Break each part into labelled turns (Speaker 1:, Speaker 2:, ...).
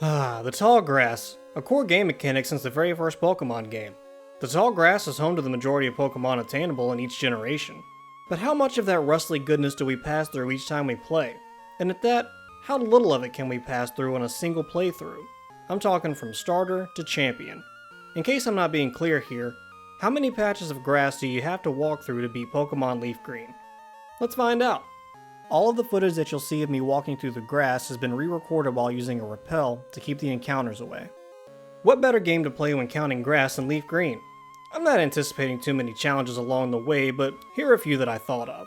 Speaker 1: The tall grass, a core game mechanic since the very first Pokemon game. The tall grass is home to the majority of Pokemon attainable in each generation. But how much of that rustly goodness do we pass through each time we play? And at that, how little of it can we pass through in a single playthrough? I'm talking from starter to champion. In case I'm not being clear here, how many patches of grass do you have to walk through to beat Pokemon Leaf Green? Let's find out. All of the footage that you'll see of me walking through the grass has been re-recorded while using a repel to keep the encounters away. What better game to play when counting grass than Leaf Green? I'm not anticipating too many challenges along the way, but here are a few that I thought of.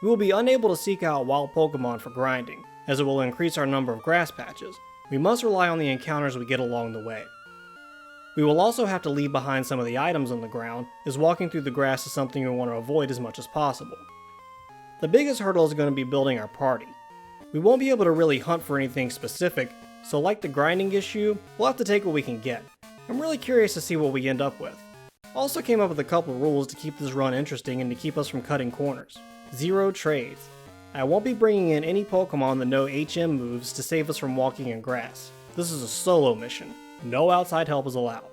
Speaker 1: We will be unable to seek out wild Pokemon for grinding, as it will increase our number of grass patches. We must rely on the encounters we get along the way. We will also have to leave behind some of the items on the ground, as walking through the grass is something we want to avoid as much as possible. The biggest hurdle is going to be building our party. We won't be able to really hunt for anything specific, so like the grinding issue, we'll have to take what we can get. I'm really curious to see what we end up with. Also came up with a couple rules to keep this run interesting and to keep us from cutting corners. 0 trades. I won't be bringing in any Pokemon that know HM moves to save us from walking in grass. This is a solo mission. No outside help is allowed.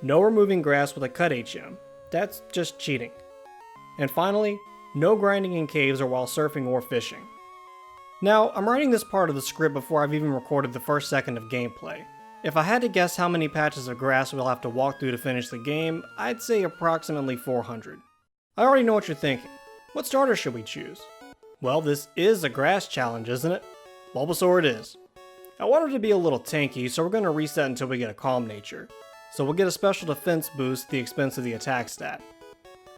Speaker 1: No removing grass with a cut HM. That's just cheating. And finally, no grinding in caves or while surfing or fishing. Now, I'm writing this part of the script before I've even recorded the first second of gameplay. If I had to guess how many patches of grass we'll have to walk through to finish the game, I'd say approximately 400. I already know what you're thinking. What starter should we choose? Well, this is a grass challenge, isn't it? Bulbasaur it is. I want him to be a little tanky, so we're going to reset until we get a calm nature. So we'll get a special defense boost at the expense of the attack stat.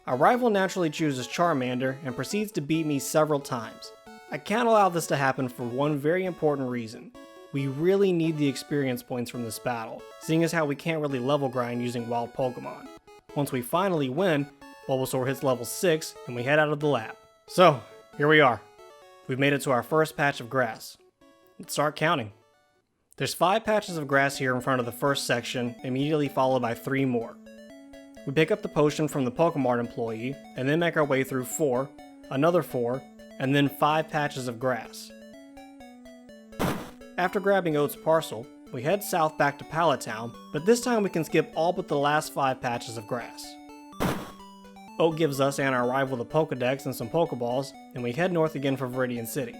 Speaker 1: Our rival naturally chooses Charmander and proceeds to beat me several times. I can't allow this to happen for one very important reason. We really need the experience points from this battle, seeing as how we can't really level grind using wild Pokemon. Once we finally win, Bulbasaur hits level 6 and we head out of the lab. So, here we are. We've made it to our first patch of grass. Let's start counting. There's 5 patches of grass here in front of the first section, immediately followed by 3 more. We pick up the potion from the Pokemon employee, and then make our way through 4, another 4, and then 5 patches of grass. After grabbing Oat's parcel, we head south back to Pallet Town, but this time we can skip all but the last 5 patches of grass. Oat gives us and our rival the Pokedex and some Pokeballs, and we head north again for Viridian City.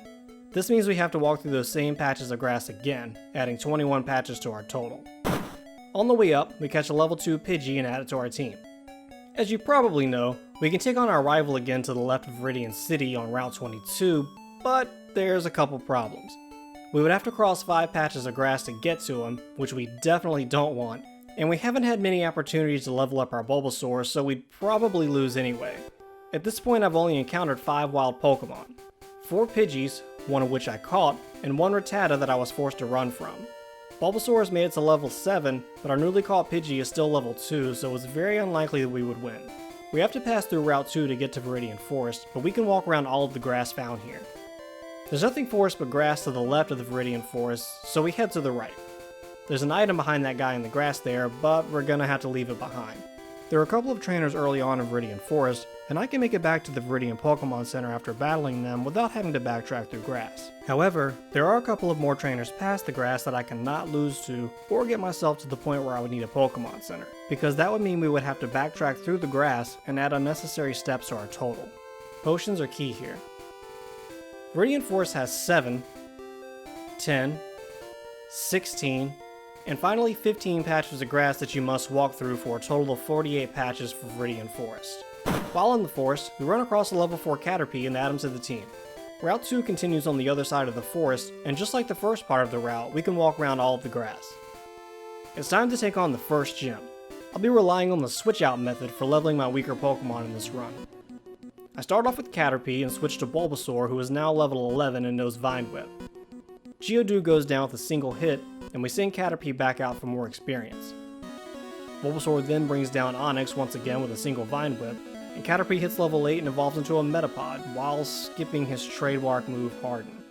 Speaker 1: This means we have to walk through those same patches of grass again, adding 21 patches to our total. On the way up, we catch a level 2 Pidgey and add it to our team. As you probably know, we can take on our rival again to the left of Viridian City on Route 22, but there's a couple problems. We would have to cross 5 patches of grass to get to him, which we definitely don't want, and we haven't had many opportunities to level up our Bulbasaur, so we'd probably lose anyway. At this point I've only encountered 5 wild Pokemon. 4 Pidgeys, one of which I caught, and 1 Rattata that I was forced to run from. Bulbasaur has made it to level 7, but our newly caught Pidgey is still level 2, so it's very unlikely that we would win. We have to pass through Route 2 to get to Viridian Forest, but we can walk around all of the grass found here. There's nothing forest but grass to the left of the Viridian Forest, so we head to the right. There's an item behind that guy in the grass there, but we're gonna have to leave it behind. There are a couple of trainers early on in Viridian Forest, and I can make it back to the Viridian Pokemon Center after battling them without having to backtrack through grass. However, there are a couple of more trainers past the grass that I cannot lose to, or get myself to the point where I would need a Pokemon Center, because that would mean we would have to backtrack through the grass and add unnecessary steps to our total. Potions are key here. Viridian Forest has 7, 10, 16, and finally 15 patches of grass that you must walk through for a total of 48 patches for Viridian Forest. While in the forest, we run across a level 4 Caterpie and add him to the team. Route 2 continues on the other side of the forest, and just like the first part of the route, we can walk around all of the grass. It's time to take on the first gym. I'll be relying on the switch out method for leveling my weaker Pokemon in this run. I start off with Caterpie and switch to Bulbasaur, who is now level 11 and knows Vine Whip. Geodude goes down with a single hit, and we send Caterpie back out for more experience. Bulbasaur then brings down Onyx once again with a single Vine Whip, and Caterpie hits level 8 and evolves into a Metapod, while skipping his trademark move Harden.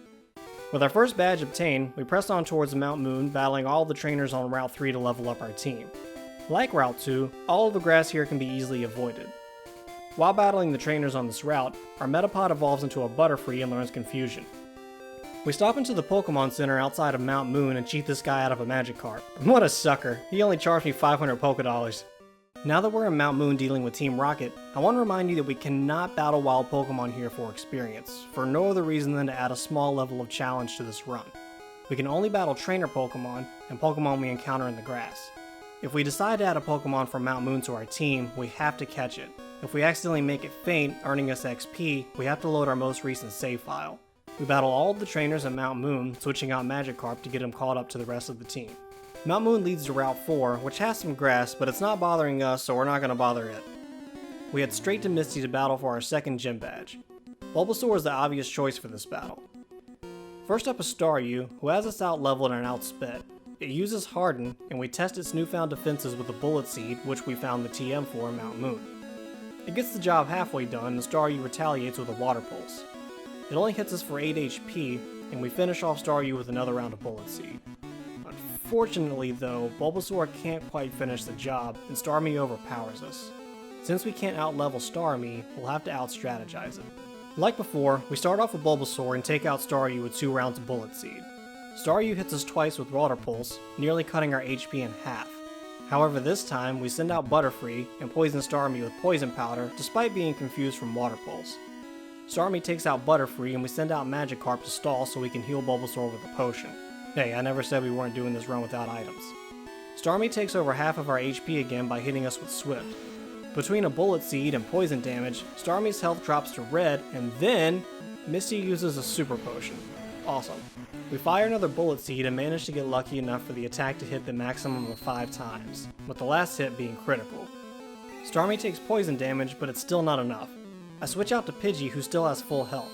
Speaker 1: With our first badge obtained, we press on towards Mount Moon, battling all the trainers on Route 3 to level up our team. Like Route 2, all of the grass here can be easily avoided. While battling the trainers on this route, our Metapod evolves into a Butterfree and learns Confusion. We stop into the Pokemon Center outside of Mount Moon and cheat this guy out of a Magikarp. What a sucker, he only charged me 500 Pokédollars. Now that we're in Mount Moon dealing with Team Rocket, I want to remind you that we cannot battle wild Pokemon here for experience, for no other reason than to add a small level of challenge to this run. We can only battle trainer Pokemon and Pokemon we encounter in the grass. If we decide to add a Pokemon from Mount Moon to our team, we have to catch it. If we accidentally make it faint, earning us XP, we have to load our most recent save file. We battle all of the trainers at Mount Moon, switching out Magikarp to get him caught up to the rest of the team. Mount Moon leads to Route 4, which has some grass, but it's not bothering us, so we're not going to bother it. We head straight to Misty to battle for our second gym badge. Bulbasaur is the obvious choice for this battle. First up is Staryu, who has us out-leveled and outsped. It uses Harden, and we test its newfound defenses with a Bullet Seed, which we found the TM for in Mount Moon. It gets the job halfway done, and Staryu retaliates with a Water Pulse. It only hits us for 8 HP, and we finish off Staryu with another round of Bullet Seed. Unfortunately though, Bulbasaur can't quite finish the job, and Starmie overpowers us. Since we can't out-level Starmie, we'll have to out-strategize it. Like before, we start off with Bulbasaur and take out Staryu with 2 rounds of Bullet Seed. Staryu hits us twice with Water Pulse, nearly cutting our HP in half. However, this time, we send out Butterfree and poison Starmie with Poison Powder, despite being confused from Water Pulse. Starmie takes out Butterfree and we send out Magikarp to stall so we can heal Bulbasaur with a potion. Hey, I never said we weren't doing this run without items. Starmie takes over half of our HP again by hitting us with Swift. Between a Bullet Seed and poison damage, Starmie's health drops to red, and then Misty uses a Super Potion. Awesome. We fire another Bullet Seed and manage to get lucky enough for the attack to hit the maximum of 5 times, with the last hit being critical. Starmie takes poison damage, but it's still not enough. I switch out to Pidgey, who still has full health.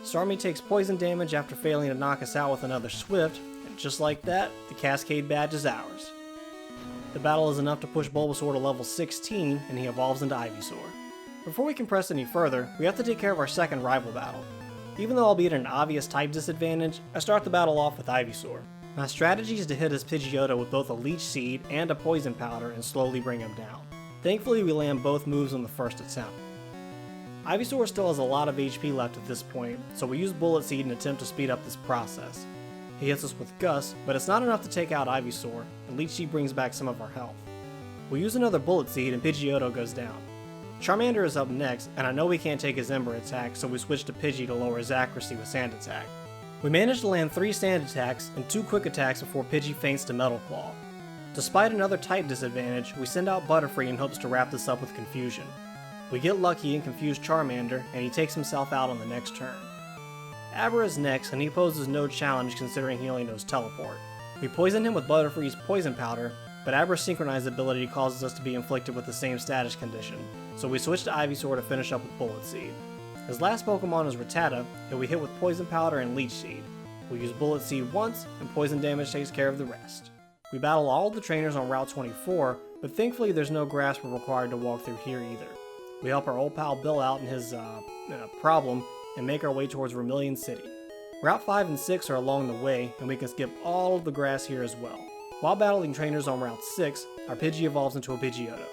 Speaker 1: Starmie takes poison damage after failing to knock us out with another Swift, and just like that, the Cascade badge is ours. The battle is enough to push Bulbasaur to level 16, and he evolves into Ivysaur. Before we can press any further, we have to take care of our second rival battle. Even though I'll be at an obvious type disadvantage, I start the battle off with Ivysaur. My strategy is to hit his Pidgeotto with both a Leech Seed and a Poison Powder and slowly bring him down. Thankfully, we land both moves on the first attempt. Ivysaur still has a lot of HP left at this point, so we use Bullet Seed in an attempt to speed up this process. He hits us with Gust, but it's not enough to take out Ivysaur, and Leech Seed brings back some of our health. We use another Bullet Seed and Pidgeotto goes down. Charmander is up next, and I know we can't take his Ember attack, so we switch to Pidgey to lower his accuracy with Sand Attack. We manage to land 3 Sand Attacks and 2 Quick Attacks before Pidgey faints to Metal Claw. Despite another type disadvantage, we send out Butterfree in hopes to wrap this up with Confusion. We get lucky and confuse Charmander, and he takes himself out on the next turn. Abra is next, and he poses no challenge considering he only knows Teleport. We poison him with Butterfree's Poison Powder, but Abra's Synchronized ability causes us to be inflicted with the same status condition, so we switch to Ivysaur to finish up with Bullet Seed. His last Pokemon is Rattata, and we hit with Poison Powder and Leech Seed. We use Bullet Seed once, and poison damage takes care of the rest. We battle all of the trainers on Route 24, but thankfully there's no grass we're required to walk through here either. We help our old pal Bill out in his problem, and make our way towards Vermilion City. Route 5 and 6 are along the way, and we can skip all of the grass here as well. While battling trainers on Route 6, our Pidgey evolves into a Pidgeotto.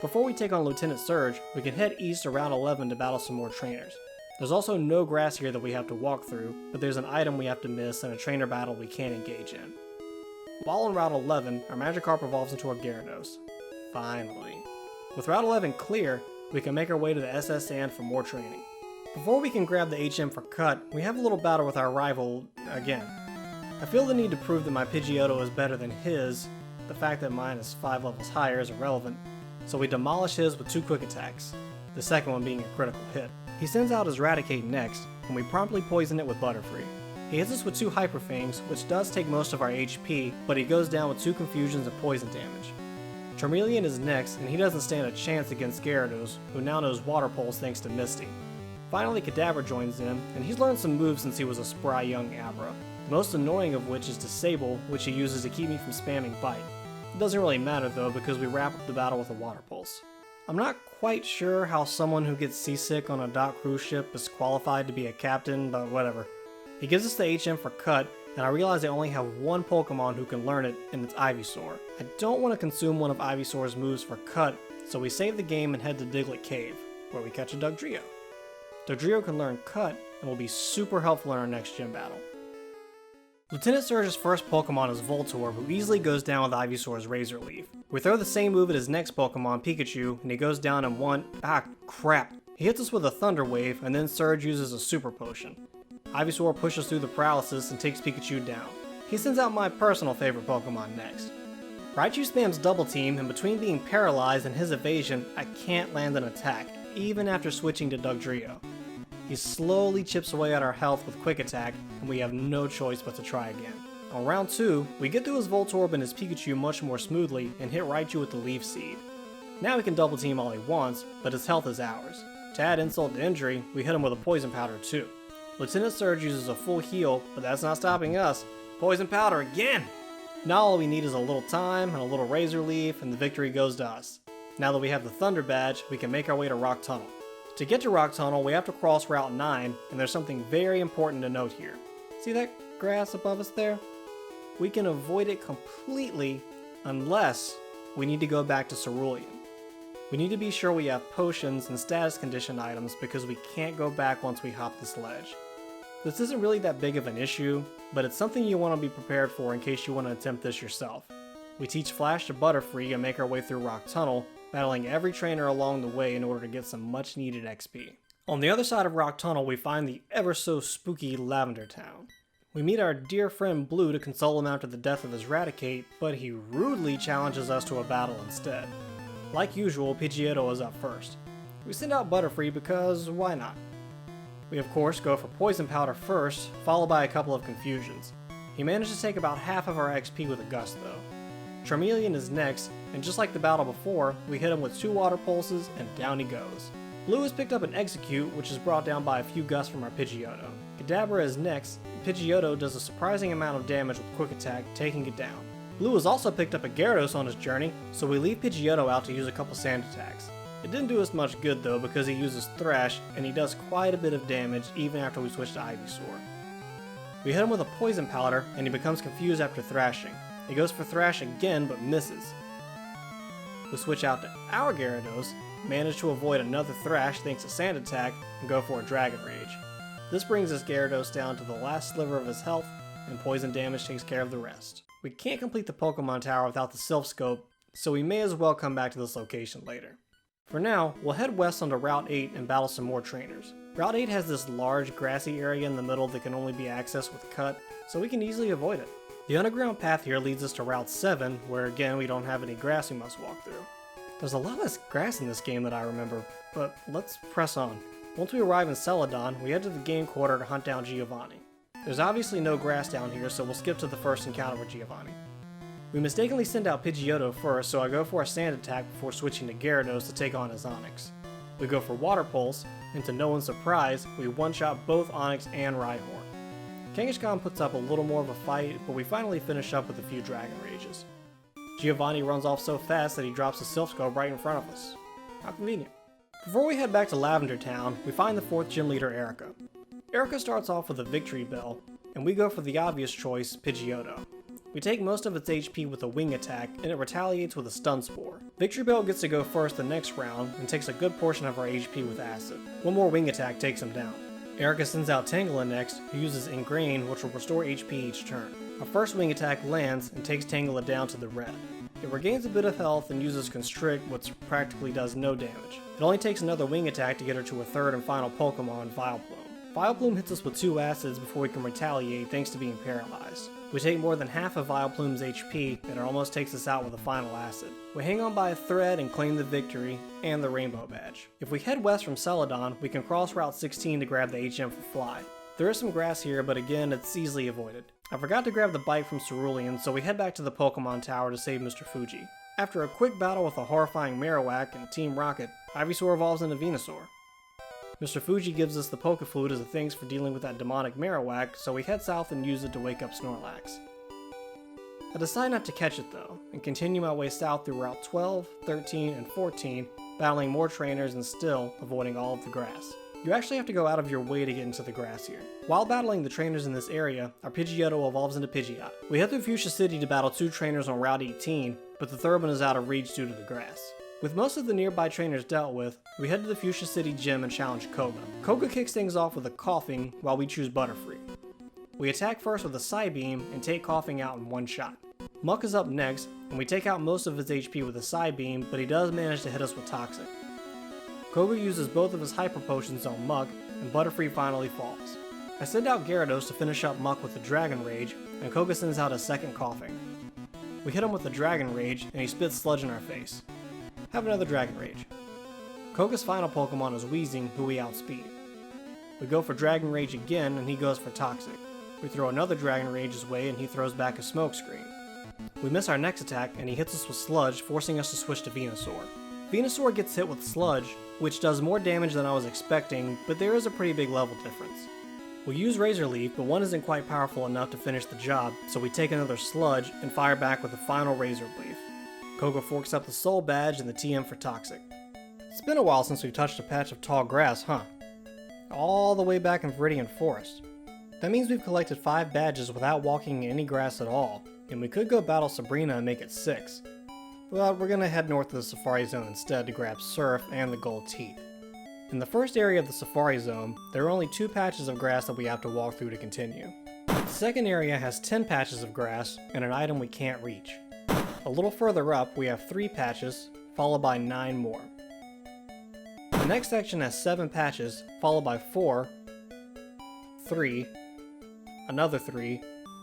Speaker 1: Before we take on Lieutenant Surge, we can head east to Route 11 to battle some more trainers. There's also no grass here that we have to walk through, but there's an item we have to miss and a trainer battle we can't engage in. While on Route 11, our Magikarp evolves into a Gyarados. Finally. With Route 11 clear, we can make our way to the SS Sand for more training. Before we can grab the HM for Cut, we have a little battle with our rival again. I feel the need to prove that my Pidgeotto is better than his. The fact that mine is 5 levels higher is irrelevant, so we demolish his with 2 Quick Attacks, the second one being a critical hit. He sends out his Raticate next, and we promptly poison it with Butterfree. He hits us with 2 Hyper Fangs, which does take most of our HP, but he goes down with 2 Confusions and poison damage. Charmeleon is next, and he doesn't stand a chance against Gyarados, who now knows Water Pulse thanks to Misty. Finally, Kadabra joins in, and he's learned some moves since he was a spry young Abra, the most annoying of which is Disable, which he uses to keep me from spamming Bite. It doesn't really matter though, because we wrap up the battle with a Water Pulse. I'm not quite sure how someone who gets seasick on a dock cruise ship is qualified to be a captain, but whatever. He gives us the HM for Cut, and I realize I only have one Pokemon who can learn it, and it's Ivysaur. I don't want to consume one of Ivysaur's moves for Cut, so we save the game and head to Diglett Cave, where we catch a Dugtrio. Dugtrio can learn Cut, and will be super helpful in our next gym battle. Lieutenant Surge's first Pokemon is Voltorb, who easily goes down with Ivysaur's Razor Leaf. We throw the same move at his next Pokemon, Pikachu, and he goes down in one. Crap. He hits us with a Thunder Wave, and then Surge uses a Super Potion. Ivysaur pushes through the paralysis and takes Pikachu down. He sends out my personal favorite Pokemon next. Raichu spams Double Team, and between being paralyzed and his evasion, I can't land an attack, even after switching to Dugtrio. He slowly chips away at our health with Quick Attack, and we have no choice but to try again. On round 2, we get through his Voltorb and his Pikachu much more smoothly and hit Raichu with the Leaf Seed. Now we can Double Team all he wants, but his health is ours. To add insult to injury, we hit him with a Poison Powder too. Lieutenant Surge uses a full heal, but that's not stopping us. Poison Powder again! Now all we need is a little time and a little Razor Leaf, and the victory goes to us. Now that we have the Thunder Badge, we can make our way to Rock Tunnel. To get to Rock Tunnel, we have to cross Route 9, and there's something very important to note here. See that grass above us there? We can avoid it completely unless we need to go back to Cerulean. We need to be sure we have potions and status condition items because we can't go back once we hop this ledge. This isn't really that big of an issue, but it's something you want to be prepared for in case you want to attempt this yourself. We teach Flash to Butterfree and make our way through Rock Tunnel, battling every trainer along the way in order to get some much needed XP. On the other side of Rock Tunnel, we find the ever so spooky Lavender Town. We meet our dear friend Blue to console him after the death of his Raticate, but he rudely challenges us to a battle instead. Like usual, Pidgeotto is up first. We send out Butterfree because why not? We of course go for Poison Powder first, followed by a couple of confusions. He managed to take about half of our XP with a gust though. Charmeleon is next, and just like the battle before, we hit him with 2 Water Pulses and down he goes. Blue has picked up an Execute, which is brought down by a few gusts from our Pidgeotto. Kadabra is next, and Pidgeotto does a surprising amount of damage with Quick Attack, taking it down. Blue has also picked up a Gyarados on his journey, so we leave Pidgeotto out to use a couple Sand Attacks. It didn't do us much good though because he uses Thrash, and he does quite a bit of damage even after we switch to Ivysaur. We hit him with a Poison Powder, and he becomes confused after thrashing. He goes for Thrash again but misses. We switch out to our Gyarados, manage to avoid another Thrash thanks to Sand Attack, and go for a Dragon Rage. This brings his Gyarados down to the last sliver of his health, and poison damage takes care of the rest. We can't complete the Pokemon Tower without the Silph Scope, so we may as well come back to this location later. For now, we'll head west onto Route 8 and battle some more trainers. Route 8 has this large grassy area in the middle that can only be accessed with Cut, so we can easily avoid it. The underground path here leads us to Route 7, where again we don't have any grass we must walk through. There's a lot less grass in this game than I remember, but let's press on. Once we arrive in Celadon, we head to the game quarter to hunt down Giovanni. There's obviously no grass down here, so we'll skip to the first encounter with Giovanni. We mistakenly send out Pidgeotto first, so I go for a Sand Attack before switching to Gyarados to take on his Onyx. We go for Water Pulse, and to no one's surprise, we one-shot both Onyx and Rhyhorn. Kangaskhan puts up a little more of a fight, but we finally finish up with a few Dragon Rages. Giovanni runs off so fast that he drops the Silph Scope right in front of us. How convenient. Before we head back to Lavender Town, we find the 4th gym leader, Erika. Erika starts off with a Victory Bell, and we go for the obvious choice, Pidgeotto. We take most of its HP with a Wing Attack, and it retaliates with a Stun Spore. Victory Bell gets to go first the next round, and takes a good portion of our HP with Acid. One more Wing Attack takes him down. Erika sends out Tangela next, who uses Ingrain, which will restore HP each turn. Our first Wing Attack lands, and takes Tangela down to the red. It regains a bit of health and uses Constrict, which practically does no damage. It only takes another Wing Attack to get her to a third and final Pokemon, Vileplume. Vileplume hits us with 2 acids before we can retaliate thanks to being paralyzed. We take more than half of Vileplume's HP, and it almost takes us out with a final acid. We hang on by a thread and claim the victory, and the Rainbow Badge. If we head west from Celadon, we can cross Route 16 to grab the HM for Fly. There is some grass here, but again, it's easily avoided. I forgot to grab the bike from Cerulean, so we head back to the Pokemon Tower to save Mr. Fuji. After a quick battle with a horrifying Marowak and Team Rocket, Ivysaur evolves into Venusaur. Mr. Fuji gives us the Pokeflute as a thanks for dealing with that demonic Marowak, so we head south and use it to wake up Snorlax. I decide not to catch it though, and continue my way south through Route 12, 13, and 14, battling more trainers and still avoiding all of the grass. You actually have to go out of your way to get into the grass here. While battling the trainers in this area, our Pidgeotto evolves into Pidgeot. We head through Fuchsia City to battle 2 trainers on Route 18, but the third one is out of reach due to the grass. With most of the nearby trainers dealt with, we head to the Fuchsia City gym and challenge Koga. Koga kicks things off with a Coughing while we choose Butterfree. We attack first with a Psybeam and take Coughing out in one shot. Muck is up next, and we take out most of his HP with a Psybeam, but he does manage to hit us with Toxic. Koga uses both of his Hyper Potions on Muck, and Butterfree finally falls. I send out Gyarados to finish up Muck with the Dragon Rage, and Koga sends out a second Coughing. We hit him with the Dragon Rage, and he spits Sludge in our face. Have another Dragon Rage. Koga's final Pokemon is Wheezing, who we outspeed. We go for Dragon Rage again, and he goes for Toxic. We throw another Dragon Rage his way, and he throws back a Smokescreen. We miss our next attack, and he hits us with Sludge, forcing us to switch to Venusaur. Venusaur gets hit with Sludge, which does more damage than I was expecting, but there is a pretty big level difference. We use Razor Leaf, but one isn't quite powerful enough to finish the job, so we take another Sludge and fire back with the final Razor Leaf. Koga forks up the Soul Badge and the TM for Toxic. It's been a while since we've touched a patch of tall grass, huh? All the way back in Viridian Forest. That means we've collected 5 badges without walking in any grass at all, and we could go battle Sabrina and make it 6. But we're gonna head north to the Safari Zone instead to grab Surf and the Gold Teeth. In the first area of the Safari Zone, there are only 2 patches of grass that we have to walk through to continue. The second area has 10 patches of grass and an item we can't reach. A little further up, we have 3 patches, followed by 9 more. The next section has 7 patches, followed by 4, 3, another 3,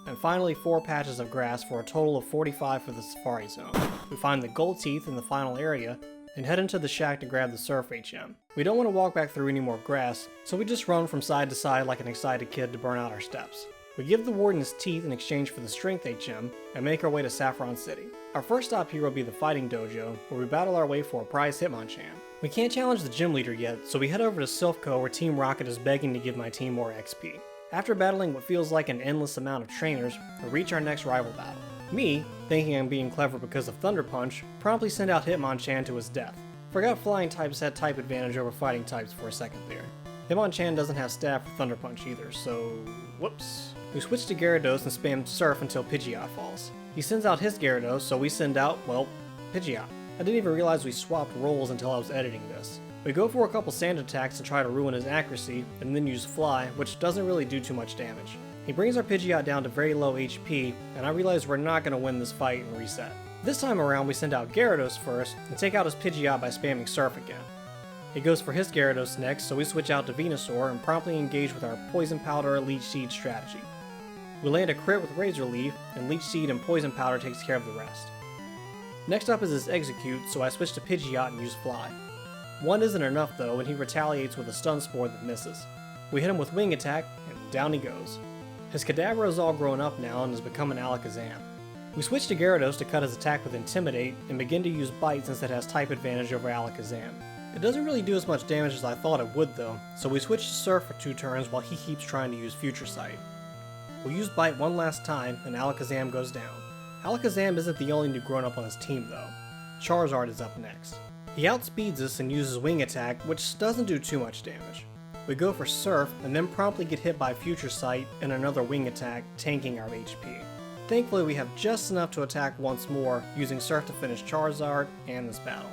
Speaker 1: and finally 4 patches of grass for a total of 45 for the Safari Zone. We find the Gold Teeth in the final area, and head into the shack to grab the Surf HM. We don't want to walk back through any more grass, so we just run from side to side like an excited kid to burn out our steps. We give the Warden his teeth in exchange for the Strength HM, and make our way to Saffron City. Our first stop here will be the Fighting Dojo, where we battle our way for a prize Hitmonchan. We can't challenge the gym leader yet, so we head over to Silphco where Team Rocket is begging to give my team more XP. After battling what feels like an endless amount of trainers, we reach our next rival battle. Me, thinking I'm being clever because of Thunder Punch, promptly send out Hitmonchan to his death. Forgot flying types had type advantage over fighting types for a second there. Hitmonchan doesn't have stab for Thunder Punch either, so whoops. We switch to Gyarados and spam Surf until Pidgeot falls. He sends out his Gyarados, so we send out, well, Pidgeot. I didn't even realize we swapped roles until I was editing this. We go for a couple sand attacks to try to ruin his accuracy, and then use Fly, which doesn't really do too much damage. He brings our Pidgeot down to very low HP, and I realize we're not going to win this fight and reset. This time around we send out Gyarados first, and take out his Pidgeot by spamming Surf again. He goes for his Gyarados next, so we switch out to Venusaur and promptly engage with our Poison Powder Leech Seed strategy. We land a crit with Razor Leaf, and Leech Seed and Poison Powder takes care of the rest. Next up is his Execute, so I switch to Pidgeot and use Fly. One isn't enough though, and he retaliates with a Stun Spore that misses. We hit him with Wing Attack, and down he goes. His Kadabra is all grown up now and has become an Alakazam. We switch to Gyarados to cut his attack with Intimidate, and begin to use Bite since it has type advantage over Alakazam. It doesn't really do as much damage as I thought it would though, so we switch to Surf for 2 turns while he keeps trying to use Future Sight. We use Bite one last time, and Alakazam goes down. Alakazam isn't the only new grown-up on his team though. Charizard is up next. He outspeeds us and uses Wing Attack, which doesn't do too much damage. We go for Surf, and then promptly get hit by Future Sight and another Wing Attack, tanking our HP. Thankfully we have just enough to attack once more, using Surf to finish Charizard and this battle.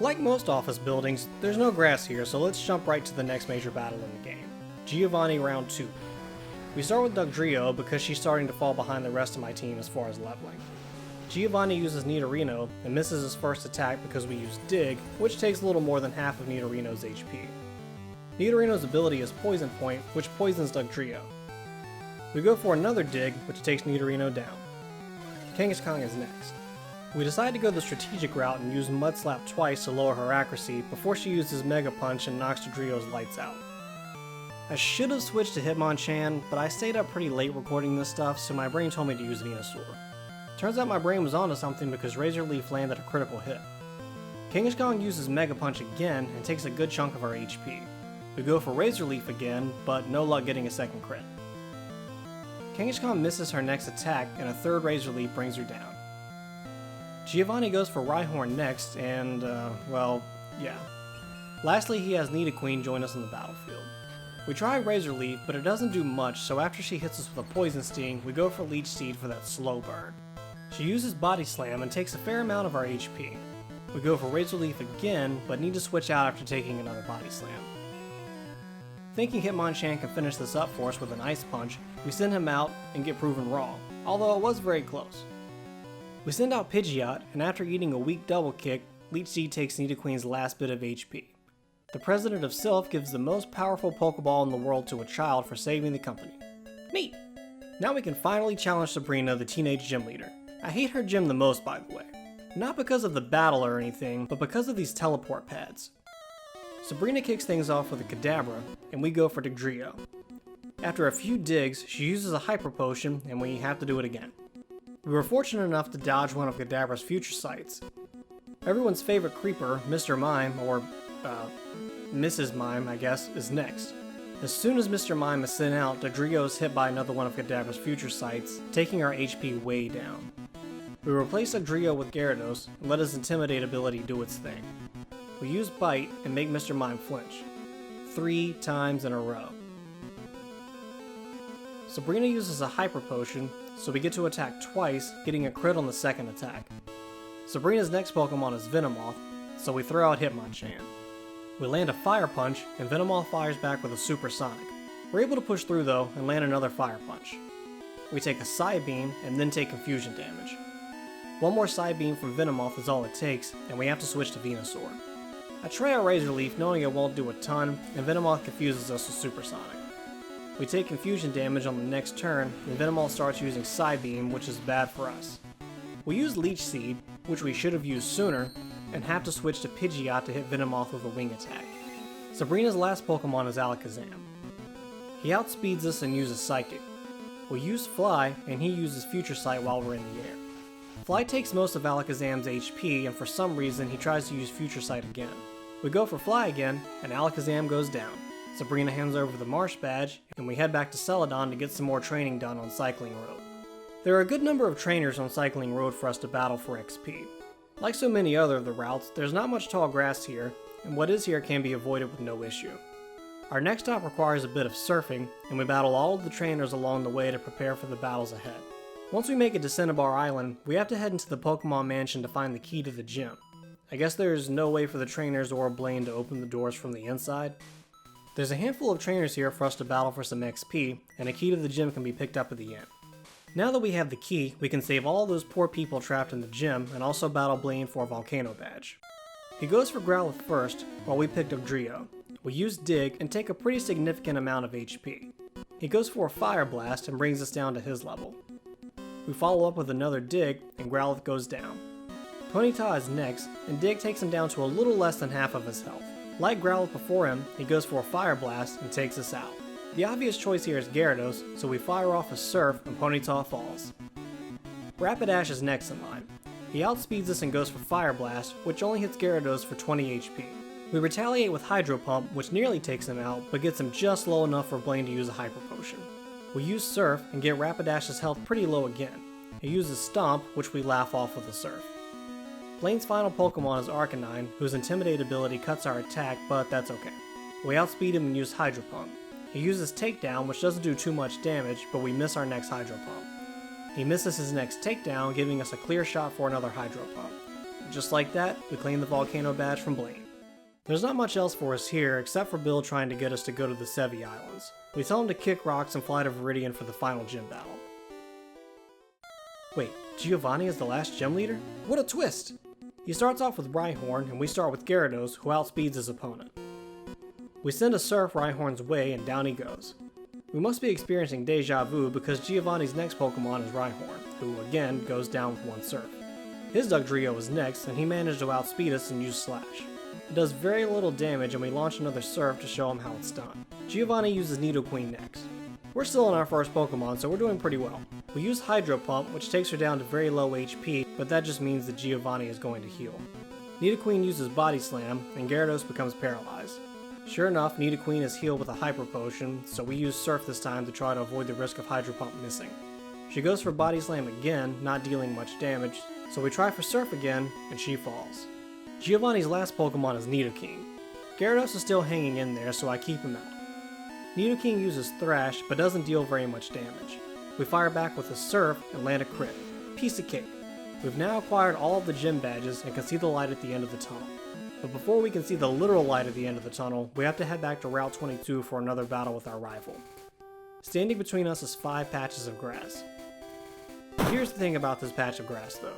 Speaker 1: Like most office buildings, there's no grass here, so let's jump right to the next major battle in the game. Giovanni Round 2. We start with Dugtrio because she's starting to fall behind the rest of my team as far as leveling. Giovanni uses Nidorino and misses his first attack because we use Dig, which takes a little more than half of Nidorino's HP. Nidorino's ability is Poison Point, which poisons Dugtrio. We go for another Dig, which takes Nidorino down. Kangaskhan is next. We decide to go the strategic route and use Mud Slap twice to lower her accuracy before she uses Mega Punch and knocks Dugtrio's lights out. I should have switched to Hitmonchan, but I stayed up pretty late recording this stuff, so my brain told me to use Venusaur. Turns out my brain was onto something because Razor Leaf landed a critical hit. Kangaskhan uses Mega Punch again and takes a good chunk of our HP. We go for Razor Leaf again, but no luck getting a second crit. Kangaskhan misses her next attack, and a third Razor Leaf brings her down. Giovanni goes for Rhyhorn next, and, well, yeah. Lastly, he has Nidoqueen join us on the battlefield. We try Razor Leaf, but it doesn't do much, so after she hits us with a Poison Sting, we go for Leech Seed for that slow burn. She uses Body Slam and takes a fair amount of our HP. We go for Razor Leaf again, but need to switch out after taking another Body Slam. Thinking Hitmonchan can finish this up for us with an Ice Punch, we send him out and get proven wrong, although it was very close. We send out Pidgeot, and after eating a weak double kick, Leech Seed takes Nidoqueen's last bit of HP. The president of Sylph gives the most powerful Pokeball in the world to a child for saving the company. Neat! Now we can finally challenge Sabrina, the teenage gym leader. I hate her gym the most, by the way. Not because of the battle or anything, but because of these teleport pads. Sabrina kicks things off with a Kadabra, and we go for Dugtrio. After a few digs, she uses a Hyper Potion, and we have to do it again. We were fortunate enough to dodge one of Kadabra's future sights. Everyone's favorite creeper, Mr. Mime, or Mrs. Mime, I guess, is next. As soon as Mr. Mime is sent out, Dugtrio is hit by another one of Kadabra's future sights, taking our HP way down. We replace Dugtrio with Gyarados and let his Intimidate ability do its thing. We use Bite and make Mr. Mime flinch. 3 times in a row. Sabrina uses a Hyper Potion, so we get to attack twice, getting a crit on the second attack. Sabrina's next Pokemon is Venomoth, so we throw out Hitmonchan. We land a Fire Punch, and Venomoth fires back with a Supersonic. We're able to push through though, and land another Fire Punch. We take a Psybeam, and then take Confusion damage. One more Psybeam from Venomoth is all it takes, and we have to switch to Venusaur. I try a Razor Leaf knowing it won't do a ton, and Venomoth confuses us with Supersonic. We take Confusion damage on the next turn, and Venomoth starts using Psybeam, which is bad for us. We use Leech Seed, which we should have used sooner, and have to switch to Pidgeot to hit Venomoth with a wing attack. Sabrina's last Pokemon is Alakazam. He outspeeds us and uses Psychic. We use Fly, and he uses Future Sight while we're in the air. Fly takes most of Alakazam's HP, and for some reason he tries to use Future Sight again. We go for Fly again, and Alakazam goes down. Sabrina hands over the Marsh Badge, and we head back to Celadon to get some more training done on Cycling Road. There are a good number of trainers on Cycling Road for us to battle for XP. Like so many other of the routes, there's not much tall grass here, and what is here can be avoided with no issue. Our next stop requires a bit of surfing, and we battle all of the trainers along the way to prepare for the battles ahead. Once we make it to Cinnabar Island, we have to head into the Pokmon Mansion to find the key to the gym. I guess there's no way for the trainers or Blaine to open the doors from the inside. There's a handful of trainers here for us to battle for some XP, and a key to the gym can be picked up at the end. Now that we have the key, we can save all those poor people trapped in the gym and also battle Blaine for a Volcano Badge. He goes for Growlithe first, while we pick up Dugtrio. We use Dig and take a pretty significant amount of HP. He goes for a Fire Blast and brings us down to his level. We follow up with another Dig, and Growlithe goes down. Ponyta is next, and Dig takes him down to a little less than half of his health. Like Growlithe before him, he goes for a Fire Blast and takes us out. The obvious choice here is Gyarados, so we fire off a Surf and Ponyta falls. Rapidash is next in line. He outspeeds us and goes for Fire Blast, which only hits Gyarados for 20 HP. We retaliate with Hydro Pump, which nearly takes him out, but gets him just low enough for Blaine to use a Hyper Potion. We use Surf and get Rapidash's health pretty low again. He uses Stomp, which we laugh off with a Surf. Blaine's final Pokemon is Arcanine, whose Intimidate ability cuts our attack, but that's okay. We outspeed him and use Hydro Pump. He uses Takedown, which doesn't do too much damage, but we miss our next Hydro Pump. He misses his next Takedown, giving us a clear shot for another Hydro Pump. Just like that, we claim the Volcano Badge from Blaine. There's not much else for us here, except for Bill trying to get us to go to the Sevi Islands. We tell him to kick rocks and fly to Viridian for the final gym battle. Wait, Giovanni is the last gym leader? What a twist! He starts off with Rhyhorn, and we start with Gyarados, who outspeeds his opponent. We send a Surf Rhyhorn's way, and down he goes. We must be experiencing deja vu because Giovanni's next Pokemon is Rhyhorn, who again goes down with one Surf. His Dugtrio is next, and he managed to outspeed us and use Slash. It does very little damage, and we launch another Surf to show him how it's done. Giovanni uses Nidoqueen next. We're still in our first Pokemon, so we're doing pretty well. We use Hydro Pump, which takes her down to very low HP, but that just means that Giovanni is going to heal. Nidoqueen uses Body Slam, and Gyarados becomes paralyzed. Sure enough, Nidoqueen is healed with a Hyper Potion, so we use Surf this time to try to avoid the risk of Hydro Pump missing. She goes for Body Slam again, not dealing much damage, so we try for Surf again, and she falls. Giovanni's last Pokemon is Nidoking. Gyarados is still hanging in there, so I keep him out. Nidoking uses Thrash, but doesn't deal very much damage. We fire back with a Surf and land a crit. Piece of cake. We've now acquired all of the gym badges and can see the light at the end of the tunnel. But before we can see the literal light at the end of the tunnel, we have to head back to Route 22 for another battle with our rival. Standing between us is 5 patches of grass. Here's the thing about this patch of grass though.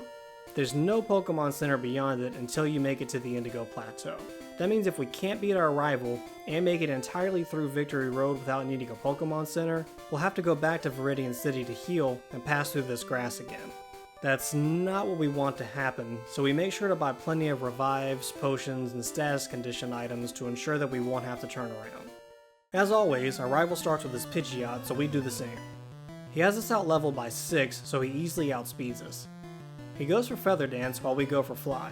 Speaker 1: There's no Pokemon Center beyond it until you make it to the Indigo Plateau. That means if we can't beat our rival and make it entirely through Victory Road without needing a Pokemon Center, we'll have to go back to Viridian City to heal and pass through this grass again. That's not what we want to happen, so we make sure to buy plenty of revives, potions, and status condition items to ensure that we won't have to turn around. As always, our rival starts with his Pidgeot, so we do the same. He has us out leveled by 6, so he easily outspeeds us. He goes for Feather Dance while we go for Fly.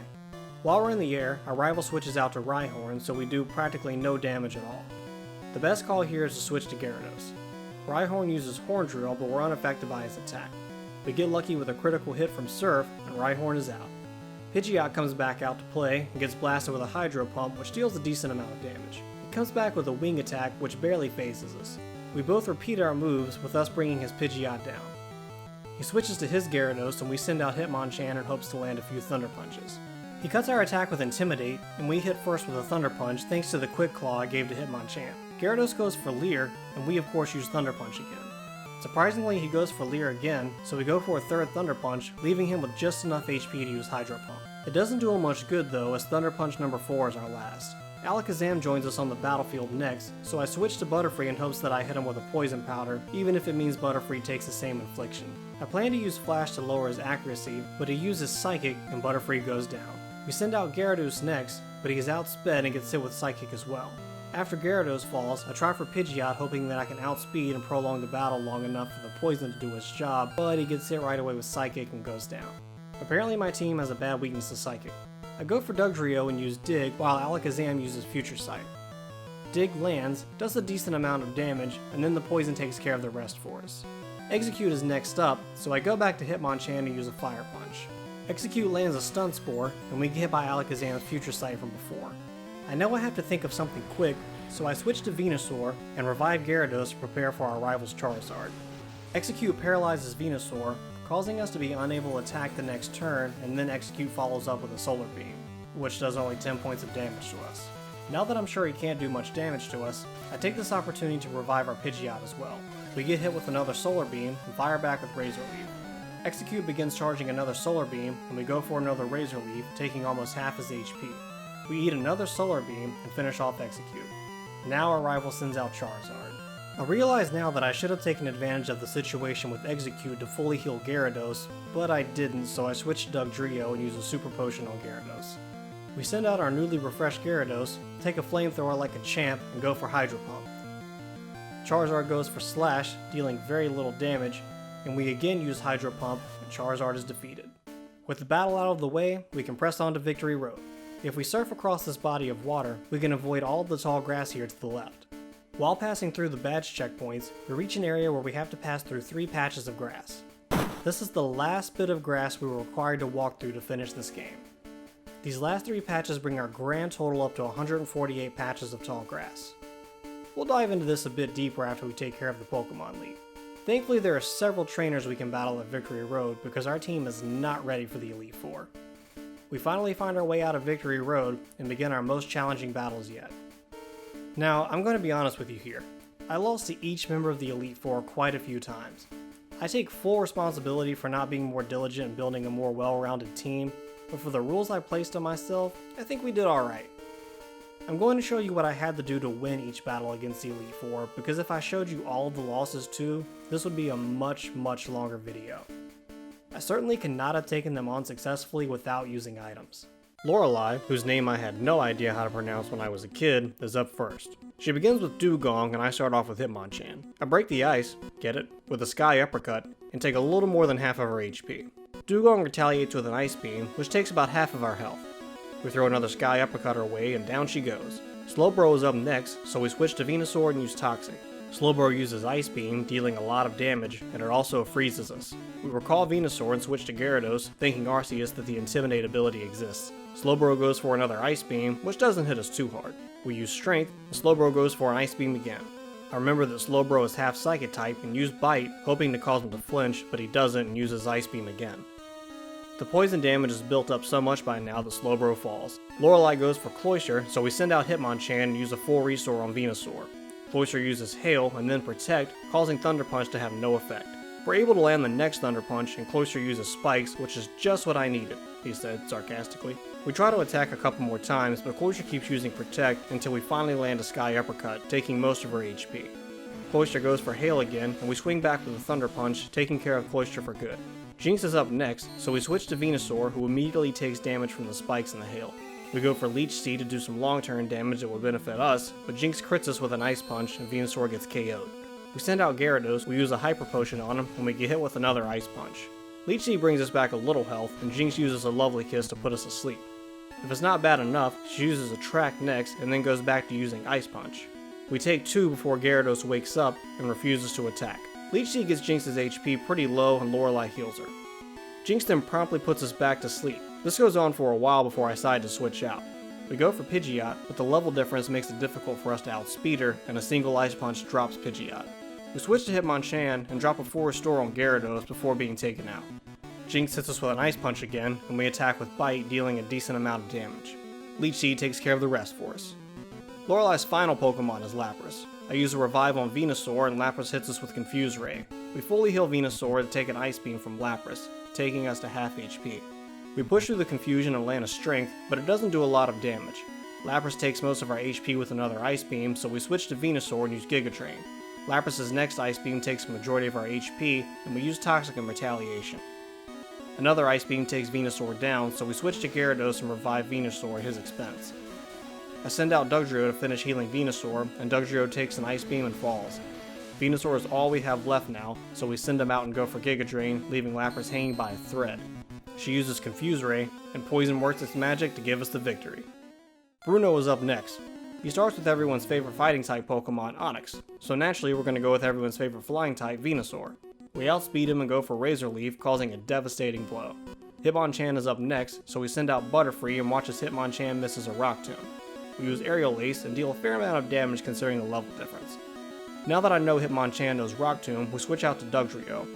Speaker 1: While we're in the air, our rival switches out to Rhyhorn, so we do practically no damage at all. The best call here is to switch to Gyarados. Rhyhorn uses Horn Drill, but we're unaffected by his attack. We get lucky with a critical hit from Surf, and Rhyhorn is out. Pidgeot comes back out to play and gets blasted with a Hydro Pump, which deals a decent amount of damage. He comes back with a Wing Attack, which barely phases us. We both repeat our moves, with us bringing his Pidgeot down. He switches to his Gyarados, and we send out Hitmonchan in hopes to land a few Thunder Punches. He cuts our attack with Intimidate, and we hit first with a Thunder Punch thanks to the Quick Claw I gave to Hitmonchan. Gyarados goes for Leer, and we of course use Thunder Punch again. Surprisingly, he goes for Leer again, so we go for a third Thunder Punch, leaving him with just enough HP to use Hydro Pump. It doesn't do him much good though, as Thunder Punch number 4 is our last. Alakazam joins us on the battlefield next, so I switch to Butterfree in hopes that I hit him with a Poison Powder, even if it means Butterfree takes the same infliction. I plan to use Flash to lower his accuracy, but he uses Psychic and Butterfree goes down. We send out Gyarados next, but he is outsped and gets hit with Psychic as well. After Gyarados falls, I try for Pidgeot hoping that I can outspeed and prolong the battle long enough for the poison to do its job, but he gets hit right away with Psychic and goes down. Apparently my team has a bad weakness to Psychic. I go for Dugtrio and use Dig, while Alakazam uses Future Sight. Dig lands, does a decent amount of damage, and then the poison takes care of the rest for us. Execute is next up, so I go back to Hitmonchan and use a Fire Punch. Execute lands a Stun Spore, and we get hit by Alakazam's Future Sight from before. I know I have to think of something quick, so I switch to Venusaur and revive Gyarados to prepare for our rival's Charizard. Execute paralyzes Venusaur, causing us to be unable to attack the next turn, and then Execute follows up with a Solar Beam, which does only 10 points of damage to us. Now that I'm sure he can't do much damage to us, I take this opportunity to revive our Pidgeot as well. We get hit with another Solar Beam and fire back with Razor Leaf. Execute begins charging another Solar Beam, and we go for another Razor Leaf, taking almost half his HP. We eat another Solar Beam and finish off Execute. Now our rival sends out Charizard. I realize now that I should have taken advantage of the situation with Execute to fully heal Gyarados, but I didn't, so I switched to Dugtrio and used a Super Potion on Gyarados. We send out our newly refreshed Gyarados, take a Flamethrower like a champ, and go for Hydro Pump. Charizard goes for Slash, dealing very little damage, and we again use Hydro Pump, and Charizard is defeated. With the battle out of the way, we can press on to Victory Road. If we surf across this body of water, we can avoid all of the tall grass here to the left. While passing through the badge checkpoints, we reach an area where we have to pass through 3 patches of grass. This is the last bit of grass we were required to walk through to finish this game. These last 3 patches bring our grand total up to 148 patches of tall grass. We'll dive into this a bit deeper after we take care of the Pokemon Leaf. Thankfully there are several trainers we can battle at Victory Road because our team is not ready for the Elite Four. We finally find our way out of Victory Road and begin our most challenging battles yet. Now, I'm going to be honest with you here. I lost to each member of the Elite Four quite a few times. I take full responsibility for not being more diligent in building a more well-rounded team, but for the rules I placed on myself, I think we did alright. I'm going to show you what I had to do to win each battle against the Elite Four, because if I showed you all of the losses too, this would be a much longer video. I certainly could not have taken them on successfully without using items. Lorelei, whose name I had no idea how to pronounce when I was a kid, is up first. She begins with Dugong and I start off with Hitmonchan. I break the ice, get it, with a Sky Uppercut, and take a little more than half of her HP. Dugong retaliates with an Ice Beam, which takes about half of our health. We throw another Sky Uppercut her way and down she goes. Slowbro is up next, so we switch to Venusaur and use Toxic. Slowbro uses Ice Beam, dealing a lot of damage, and it also freezes us. We recall Venusaur and switch to Gyarados, thinking Arceus that the Intimidate ability exists. Slowbro goes for another Ice Beam, which doesn't hit us too hard. We use Strength, and Slowbro goes for an Ice Beam again. I remember that Slowbro is half Psychic type and use Bite, hoping to cause him to flinch, but he doesn't and uses Ice Beam again. The poison damage is built up so much by now that Slowbro falls. Lorelei goes for Cloyster, so we send out Hitmonchan and use a full restore on Venusaur. Cloyster uses Hail and then Protect, causing Thunder Punch to have no effect. We're able to land the next Thunder Punch, and Cloyster uses Spikes, which is just what I needed, he said sarcastically. We try to attack a couple more times, but Cloyster keeps using Protect until we finally land a Sky Uppercut, taking most of her HP. Cloyster goes for Hail again, and we swing back with a Thunder Punch, taking care of Cloyster for good. Jinx is up next, so we switch to Venusaur, who immediately takes damage from the spikes and the hail. We go for Leech Seed to do some long-term damage that will benefit us, but Jinx crits us with an Ice Punch and Venusaur gets KO'd. We send out Gyarados, we use a Hyper Potion on him, and we get hit with another Ice Punch. Leech Seed brings us back a little health, and Jinx uses a Lovely Kiss to put us to sleep. If it's not bad enough, she uses a Track next, and then goes back to using Ice Punch. We take 2 before Gyarados wakes up and refuses to attack. Leech Seed gets Jinx's HP pretty low and Lorelei heals her. Jinx then promptly puts us back to sleep. This goes on for a while before I decide to switch out. We go for Pidgeot, but the level difference makes it difficult for us to outspeed her, and a single Ice Punch drops Pidgeot. We switch to Hitmonchan and drop a full restore on Gyarados before being taken out. Jinx hits us with an Ice Punch again, and we attack with Bite, dealing a decent amount of damage. Leech Seed takes care of the rest for us. Lorelei's final Pokemon is Lapras. I use a Revive on Venusaur, and Lapras hits us with Confuse Ray. We fully heal Venusaur to take an Ice Beam from Lapras, taking us to half HP. We push through the confusion and land a Strength, but it doesn't do a lot of damage. Lapras takes most of our HP with another Ice Beam, so we switch to Venusaur and use Giga Drain. Lapras' next Ice Beam takes the majority of our HP, and we use Toxic in retaliation. Another Ice Beam takes Venusaur down, so we switch to Gyarados and revive Venusaur at his expense. I send out Dugtrio to finish healing Venusaur, and Dugtrio takes an Ice Beam and falls. Venusaur is all we have left now, so we send him out and go for Giga Drain, leaving Lapras hanging by a thread. She uses Confuse Ray, and Poison works its magic to give us the victory. Bruno is up next. He starts with everyone's favorite fighting type Pokemon, Onyx, so naturally we're going to go with everyone's favorite flying type, Venusaur. We outspeed him and go for Razor Leaf, causing a devastating blow. Hitmonchan is up next, so we send out Butterfree and watch as Hitmonchan misses a Rock Tomb. We use Aerial Ace and deal a fair amount of damage considering the level difference. Now that I know Hitmonchan knows Rock Tomb, we switch out to Dugtrio.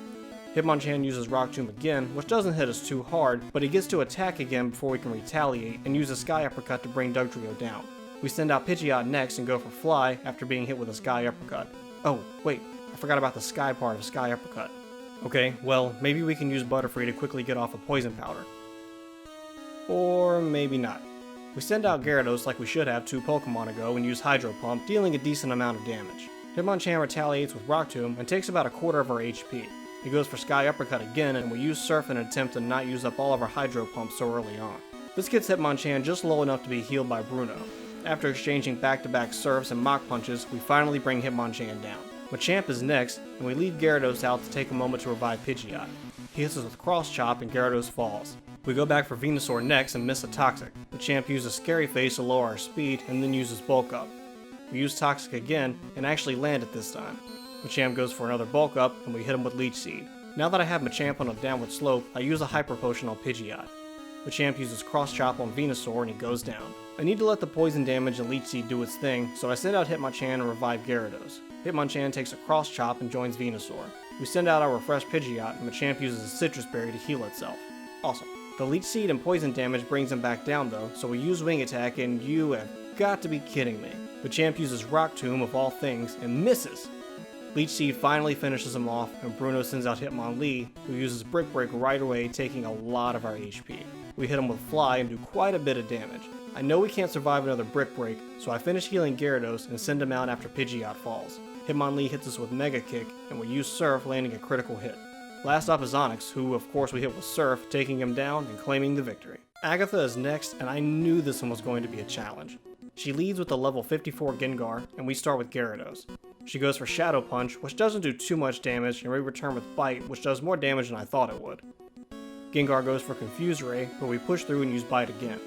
Speaker 1: Hitmonchan uses Rock Tomb again, which doesn't hit us too hard, but he gets to attack again before we can retaliate and use a Sky Uppercut to bring Dugtrio down. We send out Pidgeot next and go for Fly after being hit with a Sky Uppercut. Oh, wait, I forgot about the Sky part of Sky Uppercut. Okay, well, maybe we can use Butterfree to quickly get off a Poison Powder. Or maybe not. We send out Gyarados like we should have 2 Pokemon ago and use Hydro Pump, dealing a decent amount of damage. Hitmonchan retaliates with Rock Tomb and takes about a quarter of our HP. He goes for Sky Uppercut again, and we use Surf in an attempt to not use up all of our Hydro Pumps so early on. This gets Hitmonchan just low enough to be healed by Bruno. After exchanging back-to-back Surfs and Mach Punches, we finally bring Hitmonchan down. Machamp is next, and we leave Gyarados out to take a moment to revive Pidgeot. He hits us with Cross Chop and Gyarados falls. We go back for Venusaur next and miss a Toxic. Machamp uses Scary Face to lower our speed and then uses Bulk Up. We use Toxic again and actually land it this time. Machamp goes for another Bulk Up and we hit him with Leech Seed. Now that I have Machamp on a downward slope, I use a Hyper Potion on Pidgeot. Machamp uses Cross Chop on Venusaur and he goes down. I need to let the poison damage and Leech Seed do its thing, so I send out Hitmonchan and revive Gyarados. Hitmonchan takes a Cross Chop and joins Venusaur. We send out our refreshed Pidgeot and Machamp uses a Citrus Berry to heal itself. Awesome. The Leech Seed and poison damage brings him back down though, so we use Wing Attack and you have got to be kidding me. Machamp uses Rock Tomb of all things and misses. Leech Seed finally finishes him off and Bruno sends out Hitmonlee, who uses Brick Break right away, taking a lot of our HP. We hit him with Fly and do quite a bit of damage. I know we can't survive another Brick Break, so I finish healing Gyarados and send him out after Pidgeot falls. Hitmonlee hits us with Mega Kick and we use Surf, landing a critical hit. Last up is Onyx, who of course we hit with Surf, taking him down and claiming the victory. Agatha is next, and I knew this one was going to be a challenge. She leads with a level 54 Gengar, and we start with Gyarados. She goes for Shadow Punch, which doesn't do too much damage, and we return with Bite, which does more damage than I thought it would. Gengar goes for Confuse Ray, but we push through and use Bite again.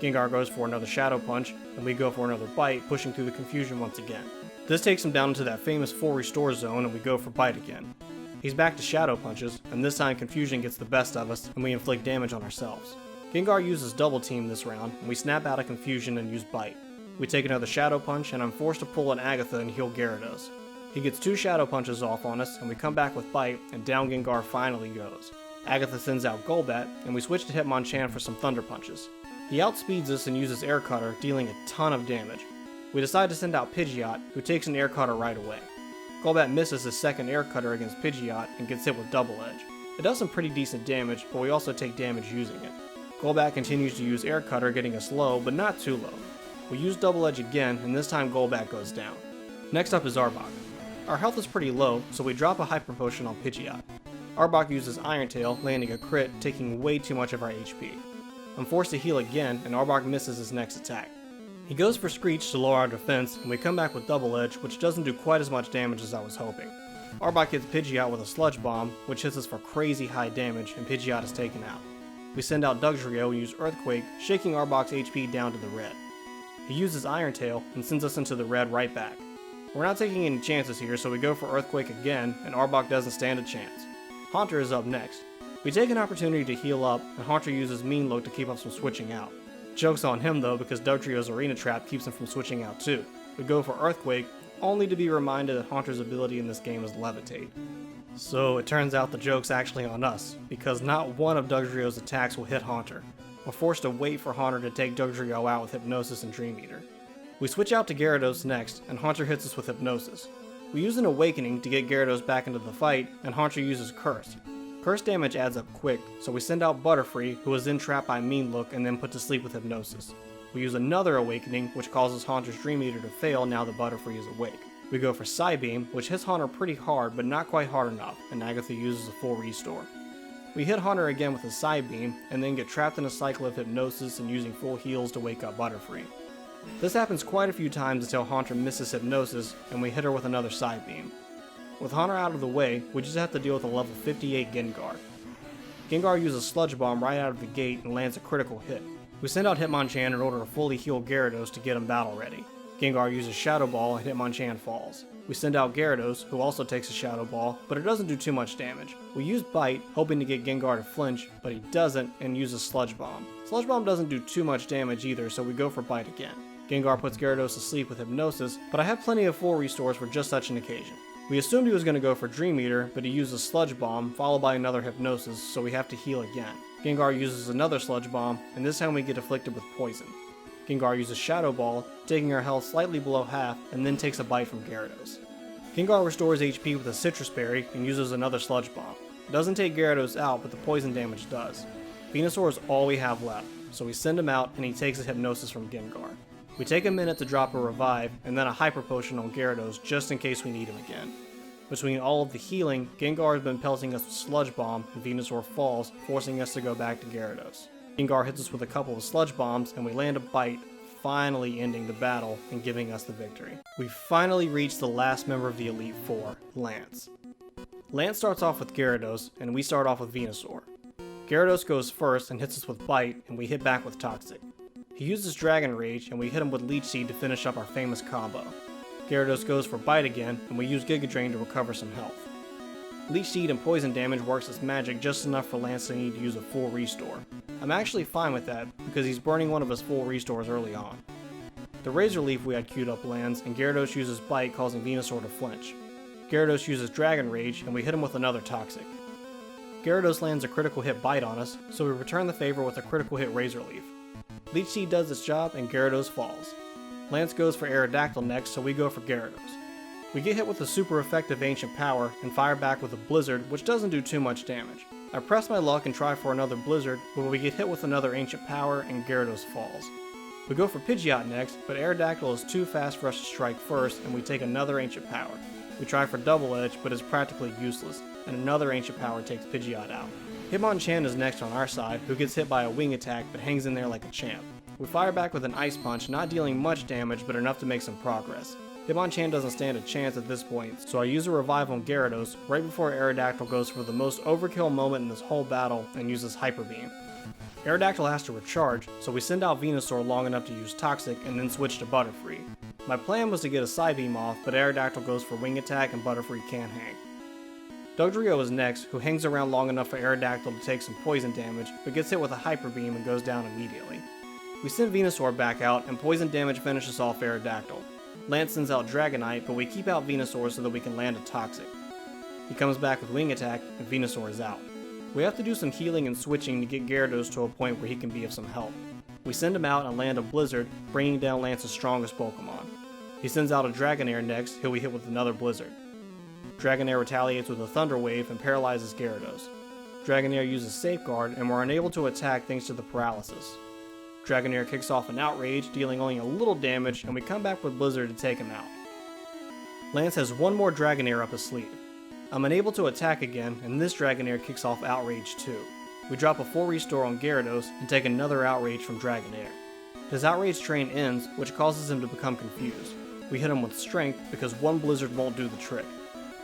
Speaker 1: Gengar goes for another Shadow Punch, and we go for another Bite, pushing through the confusion once again. This takes him down into that famous full restore zone, and we go for Bite again. He's back to Shadow Punches, and this time Confusion gets the best of us, and we inflict damage on ourselves. Gengar uses Double Team this round, and we snap out of Confusion and use Bite. We take another Shadow Punch, and I'm forced to pull an Agatha and heal Gyarados. He gets 2 Shadow Punches off on us, and we come back with Bite, and down Gengar finally goes. Agatha sends out Golbat, and we switch to Hitmonchan for some Thunder Punches. He outspeeds us and uses Air Cutter, dealing a ton of damage. We decide to send out Pidgeot, who takes an Air Cutter right away. Golbat misses his second Air Cutter against Pidgeot and gets hit with Double Edge. It does some pretty decent damage, but we also take damage using it. Golbat continues to use Air Cutter, getting us low, but not too low. We use Double Edge again, and this time Golbat goes down. Next up is Arbok. Our health is pretty low, so we drop a Hyper Potion on Pidgeot. Arbok uses Iron Tail, landing a crit, taking way too much of our HP. I'm forced to heal again, and Arbok misses his next attack. He goes for Screech to lower our defense, and we come back with Double Edge, which doesn't do quite as much damage as I was hoping. Arbok hits Pidgeot with a Sludge Bomb, which hits us for crazy high damage, and Pidgeot is taken out. We send out Dugtrio and use Earthquake, shaking Arbok's HP down to the red. He uses Iron Tail and sends us into the red right back. We're not taking any chances here, so we go for Earthquake again, and Arbok doesn't stand a chance. Haunter is up next. We take an opportunity to heal up, and Haunter uses Mean Look to keep us from switching out. Joke's on him though, because Dugtrio's Arena Trap keeps him from switching out too. We go for Earthquake, only to be reminded that Haunter's ability in this game is Levitate. So it turns out the joke's actually on us, because not one of Dugtrio's attacks will hit Haunter. We're forced to wait for Haunter to take Dugtrio out with Hypnosis and Dream Eater. We switch out to Gyarados next, and Haunter hits us with Hypnosis. We use an Awakening to get Gyarados back into the fight, and Haunter uses Curse. Curse damage adds up quick, so we send out Butterfree, who is then trapped by Mean Look and then put to sleep with Hypnosis. We use another Awakening, which causes Haunter's Dream Eater to fail now that Butterfree is awake. We go for Psybeam, which hits Haunter pretty hard, but not quite hard enough, and Agatha uses a full restore. We hit Haunter again with a Psybeam, and then get trapped in a cycle of Hypnosis and using full heals to wake up Butterfree. This happens quite a few times until Haunter misses Hypnosis, and we hit her with another Psybeam. With Haunter out of the way, we just have to deal with a level 58 Gengar. Gengar uses Sludge Bomb right out of the gate and lands a critical hit. We send out Hitmonchan in order to fully heal Gyarados to get him battle ready. Gengar uses Shadow Ball and Hitmonchan falls. We send out Gyarados, who also takes a Shadow Ball, but it doesn't do too much damage. We use Bite, hoping to get Gengar to flinch, but he doesn't and uses Sludge Bomb. Sludge Bomb doesn't do too much damage either, so we go for Bite again. Gengar puts Gyarados to sleep with Hypnosis, but I have plenty of full restores for just such an occasion. We assumed he was going to go for Dream Eater, but he uses Sludge Bomb, followed by another Hypnosis, so we have to heal again. Gengar uses another Sludge Bomb, and this time we get afflicted with Poison. Gengar uses Shadow Ball, taking our health slightly below half, and then takes a bite from Gyarados. Gengar restores HP with a Citrus Berry, and uses another Sludge Bomb. It doesn't take Gyarados out, but the poison damage does. Venusaur is all we have left, so we send him out, and he takes a Hypnosis from Gengar. We take a minute to drop a Revive, and then a Hyper Potion on Gyarados just in case we need him again. Between all of the healing, Gengar has been pelting us with Sludge Bomb, and Venusaur falls, forcing us to go back to Gyarados. Gengar hits us with a couple of Sludge Bombs, and we land a Bite, finally ending the battle and giving us the victory. We finally reached the last member of the Elite Four, Lance. Lance starts off with Gyarados, and we start off with Venusaur. Gyarados goes first and hits us with Bite, and we hit back with Toxic. He uses Dragon Rage, and we hit him with Leech Seed to finish up our famous combo. Gyarados goes for Bite again, and we use Giga Drain to recover some health. Leech Seed and Poison damage works as magic just enough for Lance to need to use a full restore. I'm actually fine with that, because he's burning one of his full restores early on. The Razor Leaf we had queued up lands, and Gyarados uses Bite, causing Venusaur to flinch. Gyarados uses Dragon Rage, and we hit him with another Toxic. Gyarados lands a critical hit Bite on us, so we return the favor with a critical hit Razor Leaf. Leech Seed does its job, and Gyarados falls. Lance goes for Aerodactyl next, so we go for Gyarados. We get hit with a super effective Ancient Power, and fire back with a Blizzard, which doesn't do too much damage. I press my luck and try for another Blizzard, but we get hit with another Ancient Power, and Gyarados falls. We go for Pidgeot next, but Aerodactyl is too fast for us to strike first, and we take another Ancient Power. We try for Double Edge, but it's practically useless, and another Ancient Power takes Pidgeot out. Hitmonchan is next on our side, who gets hit by a Wing Attack but hangs in there like a champ. We fire back with an Ice Punch, not dealing much damage but enough to make some progress. Hitmonchan doesn't stand a chance at this point, so I use a Revive on Gyarados right before Aerodactyl goes for the most overkill moment in this whole battle and uses Hyper Beam. Aerodactyl has to recharge, so we send out Venusaur long enough to use Toxic and then switch to Butterfree. My plan was to get a Psybeam off, but Aerodactyl goes for Wing Attack and Butterfree can't hang. Dugtrio is next, who hangs around long enough for Aerodactyl to take some poison damage, but gets hit with a Hyper Beam and goes down immediately. We send Venusaur back out, and poison damage finishes off Aerodactyl. Lance sends out Dragonite, but we keep out Venusaur so that we can land a Toxic. He comes back with Wing Attack, and Venusaur is out. We have to do some healing and switching to get Gyarados to a point where he can be of some help. We send him out and land a Blizzard, bringing down Lance's strongest Pokemon. He sends out a Dragonair next, who we hit with another Blizzard. Dragonair retaliates with a Thunder Wave and paralyzes Gyarados. Dragonair uses Safeguard and we're unable to attack thanks to the paralysis. Dragonair kicks off an Outrage, dealing only a little damage, and we come back with Blizzard to take him out. Lance has one more Dragonair up his sleeve. I'm unable to attack again, and this Dragonair kicks off Outrage too. We drop a full restore on Gyarados and take another Outrage from Dragonair. His Outrage train ends, which causes him to become confused. We hit him with Strength because one Blizzard won't do the trick.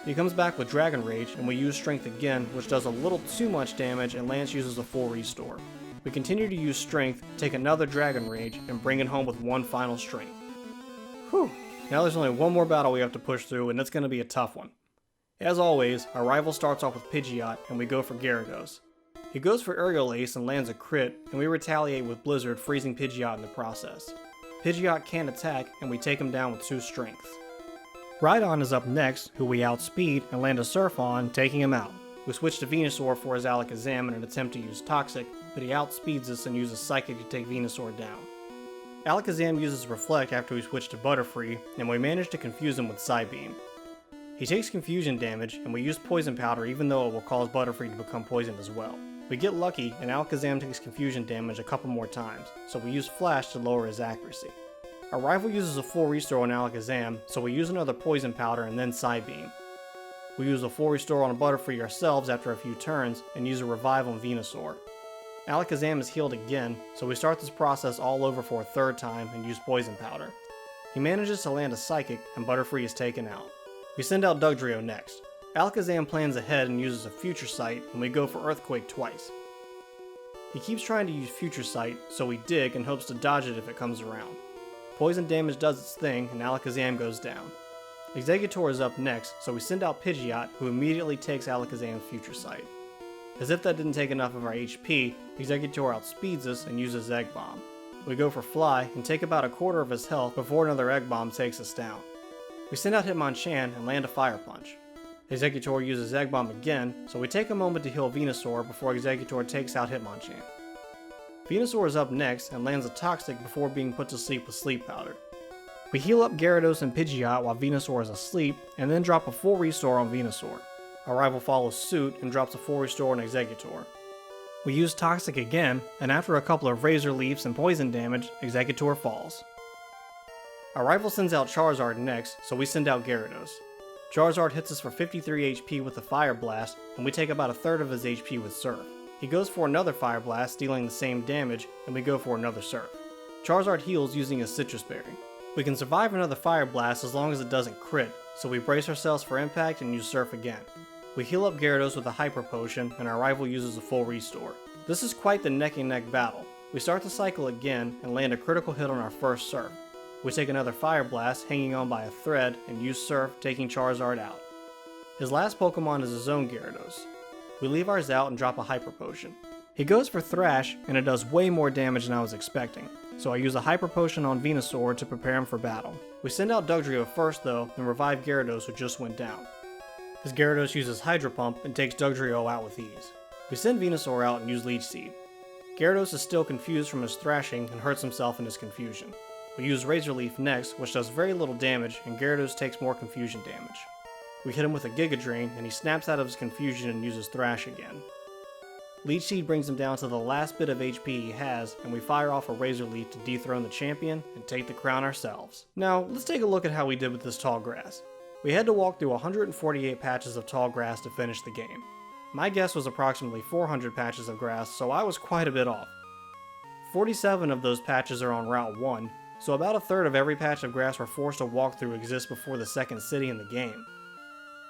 Speaker 1: He comes back with Dragon Rage, and we use Strength again, which does a little too much damage, and Lance uses a full restore. We continue to use Strength, take another Dragon Rage, and bring it home with one final Strength. Whew, now there's only one more battle we have to push through, and it's going to be a tough one. As always, our rival starts off with Pidgeot, and we go for Gyarados. He goes for Aerial Ace and lands a crit, and we retaliate with Blizzard, freezing Pidgeot in the process. Pidgeot can't attack, and we take him down with 2 Strength. Rhydon is up next, who we outspeed and land a Surf on, taking him out. We switch to Venusaur for his Alakazam in an attempt to use Toxic, but he outspeeds us and uses Psychic to take Venusaur down. Alakazam uses Reflect after we switch to Butterfree, and we manage to confuse him with Psybeam. He takes confusion damage, and we use Poison Powder even though it will cause Butterfree to become poisoned as well. We get lucky, and Alakazam takes confusion damage a couple more times, so we use Flash to lower his accuracy. Our rival uses a full restore on Alakazam, so we use another Poison Powder and then Psybeam. We use a full restore on a Butterfree ourselves after a few turns, and use a Revive on Venusaur. Alakazam is healed again, so we start this process all over for a third time and use Poison Powder. He manages to land a Psychic, and Butterfree is taken out. We send out Dugtrio next. Alakazam plans ahead and uses a Future Sight, and we go for Earthquake twice. He keeps trying to use Future Sight, so we dig and hopes to dodge it if it comes around. Poison damage does its thing, and Alakazam goes down. Exeggutor is up next, so we send out Pidgeot, who immediately takes Alakazam's Future Sight. As if that didn't take enough of our HP, Exeggutor outspeeds us and uses Egg Bomb. We go for Fly and take about a quarter of his health before another Egg Bomb takes us down. We send out Hitmonchan and land a Fire Punch. Exeggutor uses Egg Bomb again, so we take a moment to heal Venusaur before Exeggutor takes out Hitmonchan. Venusaur is up next and lands a Toxic before being put to sleep with Sleep Powder. We heal up Gyarados and Pidgeot while Venusaur is asleep, and then drop a full restore on Venusaur. Our rival follows suit and drops a full restore on Exeggutor. We use Toxic again, and after a couple of Razor Leafs and poison damage, Exeggutor falls. Our rival sends out Charizard next, so we send out Gyarados. Charizard hits us for 53 HP with a Fire Blast, and we take about a third of his HP with Surf. He goes for another Fire Blast, dealing the same damage, and we go for another Surf. Charizard heals using a Citrus Berry. We can survive another Fire Blast as long as it doesn't crit, so we brace ourselves for impact and use Surf again. We heal up Gyarados with a Hyper Potion, and our rival uses a full restore. This is quite the neck and neck battle. We start the cycle again and land a critical hit on our first Surf. We take another Fire Blast, hanging on by a thread, and use Surf, taking Charizard out. His last Pokemon is his own Gyarados. We leave ours out and drop a Hyper Potion. He goes for Thrash, and it does way more damage than I was expecting, so I use a Hyper Potion on Venusaur to prepare him for battle. We send out Dugtrio first though, and revive Gyarados, who just went down. His Gyarados uses Hydro Pump and takes Dugtrio out with ease. We send Venusaur out and use Leech Seed. Gyarados is still confused from his thrashing and hurts himself in his confusion. We use Razor Leaf next, which does very little damage, and Gyarados takes more confusion damage. We hit him with a Giga Drain, and he snaps out of his confusion and uses Thrash again. Leech Seed brings him down to the last bit of HP he has, and we fire off a Razor Leaf to dethrone the champion and take the crown ourselves. Now, let's take a look at how we did with this tall grass. We had to walk through 148 patches of tall grass to finish the game. My guess was approximately 400 patches of grass, so I was quite a bit off. 47 of those patches are on Route 1, so about a third of every patch of grass we're forced to walk through exists before the second city in the game.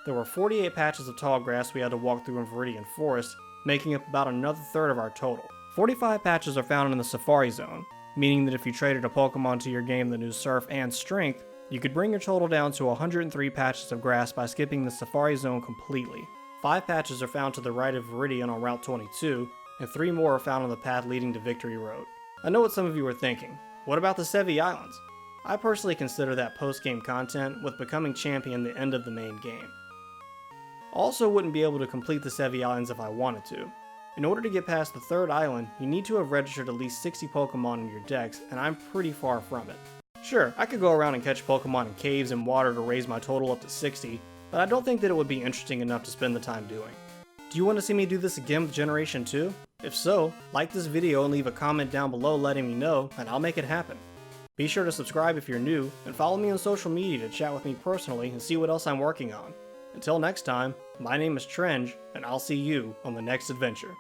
Speaker 1: There were 48 patches of tall grass we had to walk through in Viridian Forest, making up about another third of our total. 45 patches are found in the Safari Zone, meaning that if you traded a Pokemon to your game that knew Surf and Strength, you could bring your total down to 103 patches of grass by skipping the Safari Zone completely. 5 patches are found to the right of Viridian on Route 22, and 3 more are found on the path leading to Victory Road. I know what some of you are thinking. What about the Sevi Islands? I personally consider that post-game content, with becoming champion the end of the main game. Also wouldn't be able to complete the Sevi Islands if I wanted to. In order to get past the third island, you need to have registered at least 60 Pokemon in your dex, and I'm pretty far from it. Sure, I could go around and catch Pokemon in caves and water to raise my total up to 60, but I don't think that it would be interesting enough to spend the time doing. Do you want to see me do this again with Generation 2? If so, like this video and leave a comment down below letting me know, and I'll make it happen. Be sure to subscribe if you're new, and follow me on social media to chat with me personally and see what else I'm working on. Until next time, my name is Trendge, and I'll see you on the next adventure.